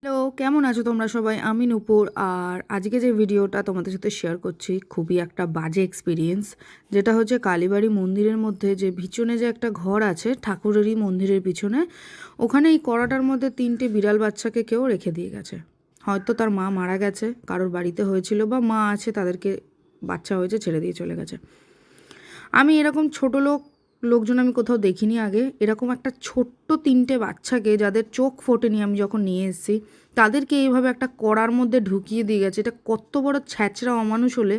Hello, কেমন আছো তোমরা সবাই? আমি নূপুর। আর আজকে যে ভিডিওটা তোমাদের সাথে শেয়ার করছি খুবই একটা বাজে এক্সপিরিয়েন্স, যেটা হচ্ছে কালীবাড়ি মন্দিরের মধ্যে যে পিছনে যে একটা ঘর আছে ঠাকুরেরই মন্দিরের পিছনে, ওখানে এই কড়াটার মধ্যে 3টে বিড়াল বাচ্চাকে কেউ রেখে দিয়ে গেছে। হয়তো তার মা মারা গেছে, কারোর বাড়িতে হয়েছিল, বা মা আছে তাদেরকে বাচ্চা হয়েছে ছেড়ে দিয়ে চলে গেছে। আমি এরকম ছোটো লোকজন আমি কোথাও দেখিনি আগে। এরকম একটা ছোট্ট 3টে বাচ্চাকে, যাদের চোখ ফোটেনি, আমি যখন নিয়ে এসেছি তাদেরকে এইভাবে একটা কড়ার মধ্যে ঢুকিয়ে দিয়ে গেছে। এটা কত বড় ছ্যাচরা অমানুষ হলে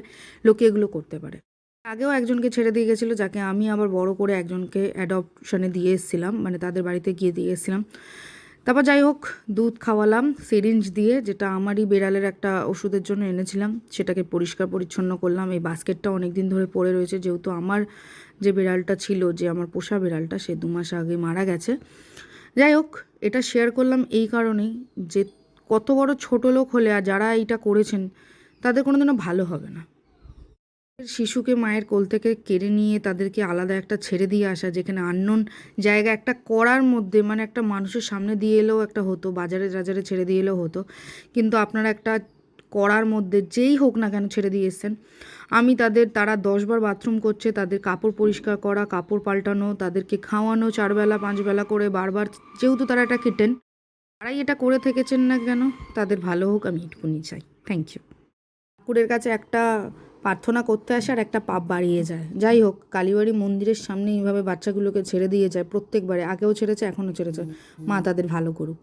লোকে এগুলো করতে পারে। আগেও একজনকে ছেড়ে দিয়ে গেছিলো, যাকে আমি আবার বড় করে একজনকে অ্যাডপশনে দিয়ে এসেছিলাম, মানে তাদের বাড়িতে গিয়ে দিয়ে এসেছিলাম। তারপর যাই হোক, দুধ খাওয়ালাম সিরিঞ্জ দিয়ে, যেটা আমারই বেড়ালের একটা ওষুধের জন্য এনেছিলাম। সেটাকে পরিষ্কার পরিচ্ছন্ন করলাম। এই বাস্কেটটা অনেক দিন ধরে পড়ে রয়েছে, যেহেতু আমার যে বিড়ালটা ছিল, যে আমার পোষা বিড়ালটা, সে 2 মাস আগে মারা গেছে। যাই হোক, এটা শেয়ার করলাম এই কারণেই যে কত বড় ছোট লোক হলে আর যারা এইটা করেছেন তাদের কোনোদিনও ভালো হবে না। শিশুকে মায়ের কোল থেকে কেড়ে নিয়ে তাদেরকে আলাদা একটা ছেড়ে দিয়ে আসা, যেখানে আননোন জায়গা, একটা কড়ার মধ্যে, মানে একটা মানুষের সামনে দিয়ে এলেও একটা হতো, বাজারে টাজারে ছেড়ে দিয়ে এলেও হতো, কিন্তু আপনারা একটা কড়ার মধ্যে যেই হোক না কেন ছেড়ে দিয়ে এসছেন। তারা 10 বার বাথরুম করছে, তাদের কাপড় পরিষ্কার করা, কাপড় পাল্টানো, তাদেরকে খাওয়ানো 4 বেলা 5 বেলা করে বারবার, যেহেতু তারা একটা কিটেন, তারাই এটা করে থেকেছেন না কেন, তাদের ভালো হোক, আমি এটুকুনি চাই। Thank you. ঠাকুরের কাছে একটা প্রার্থনা করতে আসে আর একটা পাপ বাড়িয়ে যায়। যাই হোক, কালীবাড়ি মন্দিরের সামনে এইভাবে বাচ্চাগুলোকে ছেড়ে দিয়ে যায় প্রত্যেকবারে, আগেও ছেড়েছে, এখনও ছেড়েছে। মা তাদের ভালো করুক।